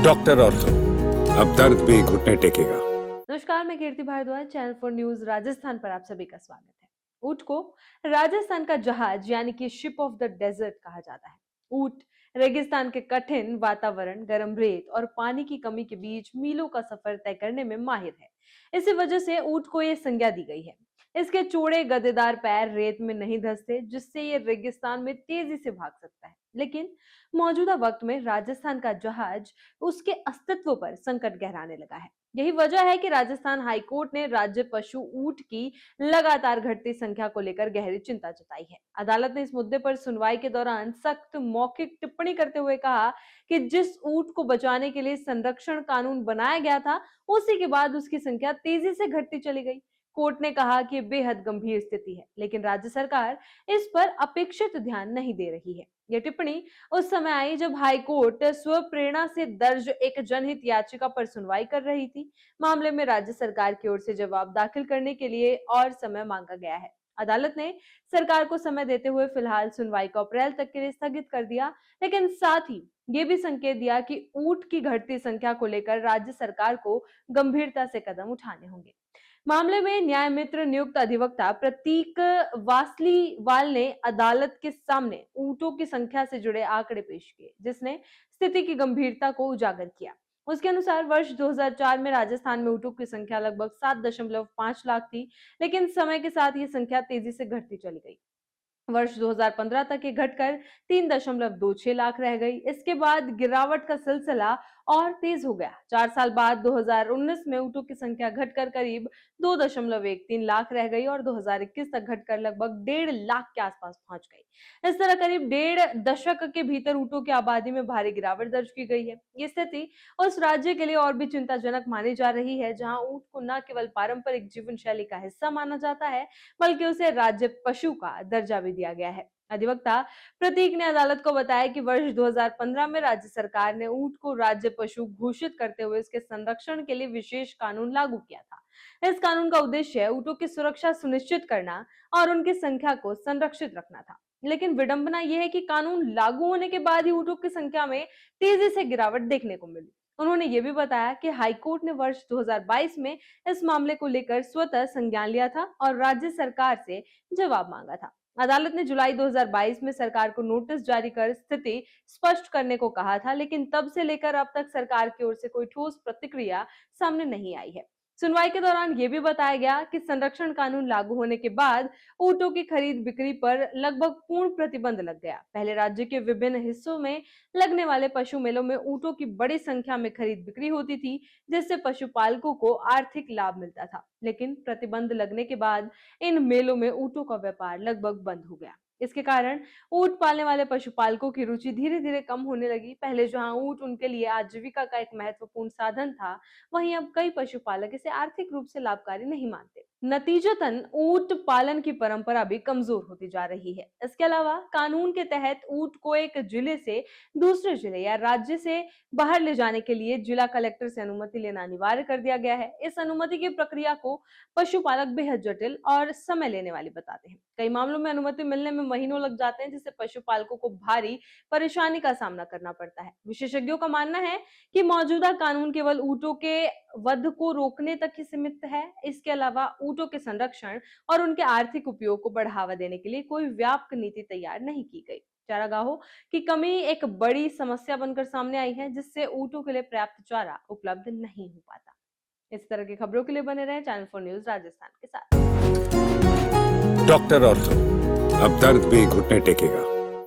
Doctor ortho, अब दर्द भी घुटने टेकेगा। नमस्कार, मैं कीर्ति भारद्वाज, चैनल 4 न्यूज राजस्थान पर आप सभी का स्वागत है। ऊंट को राजस्थान का जहाज यानी कि शिप ऑफ द डेजर्ट कहा जाता है। ऊंट रेगिस्तान के कठिन वातावरण, गर्म रेत और पानी की कमी के बीच मीलों का सफर तय करने में माहिर है। इसी वजह से ऊंट को यह संज्ञा दी गई है। इसके चौड़े गद्देदार पैर रेत में नहीं धंसते, जिससे ये रेगिस्तान में तेजी से भाग सकता है। लेकिन मौजूदा वक्त में राजस्थान का जहाज उसके अस्तित्व पर संकट गहराने लगा है। यही वजह है कि राजस्थान हाईकोर्ट ने राज्य पशु ऊंट की लगातार घटती संख्या को लेकर गहरी चिंता जताई है। अदालत ने इस मुद्दे पर सुनवाई के दौरान सख्त मौखिक टिप्पणी करते हुए कहा कि जिस ऊंट को बचाने के लिए संरक्षण कानून बनाया गया था, उसी के बाद उसकी संख्या तेजी से घटती चली गई। कोर्ट ने कहा कि बेहद गंभीर स्थिति है, लेकिन राज्य सरकार इस पर अपेक्षित ध्यान नहीं दे रही है। यह टिप्पणी उस समय आई जब हाई कोर्ट स्व प्रेरणा से दर्ज एक जनहित याचिका पर सुनवाई कर रही थी। मामले में राज्य सरकार की ओर से जवाब दाखिल करने के लिए और समय मांगा गया है। अदालत ने सरकार को समय देते हुए फिलहाल सुनवाई को अप्रैल तक के लिए स्थगित कर दिया, लेकिन साथ ही ये भी संकेत दिया कि ऊंट की घटती संख्या को लेकर राज्य सरकार को गंभीरता से कदम उठाने होंगे। मामले में न्याय मित्र नियुक्त अधिवक्ता प्रतीक वासलीवाल ने अदालत के सामने ऊंटों की संख्या से जुड़े आंकड़े पेश किए, जिसने स्थिति की गंभीरता को उजागर किया। उसके अनुसार वर्ष 2004 में राजस्थान में ऊंटों की संख्या लगभग 7.5 लाख थी, लेकिन समय के साथ ये संख्या तेजी से घटती चली गई। वर्ष 2015 तक ये घटकर 3.26 लाख रह गई। इसके बाद गिरावट का सिलसिला और तेज हो गया। 4 साल बाद 2019 में ऊंटों की संख्या घटकर करीब 2.13 लाख रह गई और 2021 तक घटकर लगभग 1.5 लाख के आसपास पहुंच गई। इस तरह करीब 1.5 दशक के भीतर ऊंटों की आबादी में भारी गिरावट दर्ज की गई है। ये स्थिति उस राज्य के लिए और भी चिंताजनक मानी जा रही है, जहां ऊंट को न केवल पारंपरिक जीवन शैली का हिस्सा माना जाता है, बल्कि उसे राज्य पशु का दर्जा भी दिया गया है। अधिवक्ता प्रतीक ने अदालत को बताया कि वर्ष 2015 में राज्य सरकार ने ऊंट को राज्य पशु घोषित करते हुए इसके संरक्षण के लिए विशेष कानून लागू किया था। इस कानून का उद्देश्य ऊंटों की सुरक्षा सुनिश्चित करना और उनकी संख्या को संरक्षित रखना था। लेकिन विडंबना यह है कि कानून लागू होने के बाद ही ऊंटों की संख्या में तेजी से गिरावट देखने को मिली। उन्होंने ये भी बताया कि हाईकोर्ट ने वर्ष 2022 में इस मामले को लेकर स्वतः संज्ञान लिया था और राज्य सरकार से जवाब मांगा था। अदालत ने जुलाई 2022 में सरकार को नोटिस जारी कर स्थिति स्पष्ट करने को कहा था, लेकिन तब से लेकर अब तक सरकार की ओर से कोई ठोस प्रतिक्रिया सामने नहीं आई है। सुनवाई के दौरान यह भी बताया गया कि संरक्षण कानून लागू होने के बाद ऊंटों की खरीद बिक्री पर लगभग पूर्ण प्रतिबंध लग गया। पहले राज्य के विभिन्न हिस्सों में लगने वाले पशु मेलों में ऊंटों की बड़ी संख्या में खरीद बिक्री होती थी, जिससे पशुपालकों को आर्थिक लाभ मिलता था। लेकिन प्रतिबंध लगने के बाद इन मेलों में ऊंटों का व्यापार लगभग बंद हो गया। इसके कारण ऊंट पालने वाले पशुपालकों की रुचि धीरे धीरे कम होने लगी। पहले जहां ऊंट उनके लिए आजीविका का एक महत्वपूर्ण साधन था, वहीं अब कई पशुपालक इसे आर्थिक रूप से लाभकारी नहीं मानते। नतीजतन ऊंट पालन की परंपरा भी कमजोर होती जा रही है। इसके अलावा कानून के तहत ऊंट को एक जिले से दूसरे जिले या राज्य से बाहर ले जाने के लिए जिला कलेक्टर से अनुमति लेना अनिवार्य कर दिया गया है। इस अनुमति की प्रक्रिया को पशुपालक बेहद जटिल और समय लेने वाली बताते हैं। कई मामलों में अनुमति मिलने में महीनों लग जाते हैं, जिससे पशुपालकों को भारी परेशानी का सामना करना पड़ता है। विशेषज्ञों का मानना है कि मौजूदा कानून केवल ऊंटों के वध को रोकने तक ही सीमित है। इसके अलावा ऊंटों के संरक्षण और उनके आर्थिक उपयोग को बढ़ावा देने के लिए कोई व्यापक नीति तैयार नहीं की गई। चारागाहों की कमी एक बड़ी समस्या बनकर सामने आई है, जिससे ऊंटों के लिए पर्याप्त चारा उपलब्ध नहीं हो पाता। इस तरह की खबरों के लिए बने रहें चैनल 4 न्यूज राजस्थान के साथ। डॉक्टर ऑर्थो, अब दर्द भी घुटने टेकेगा।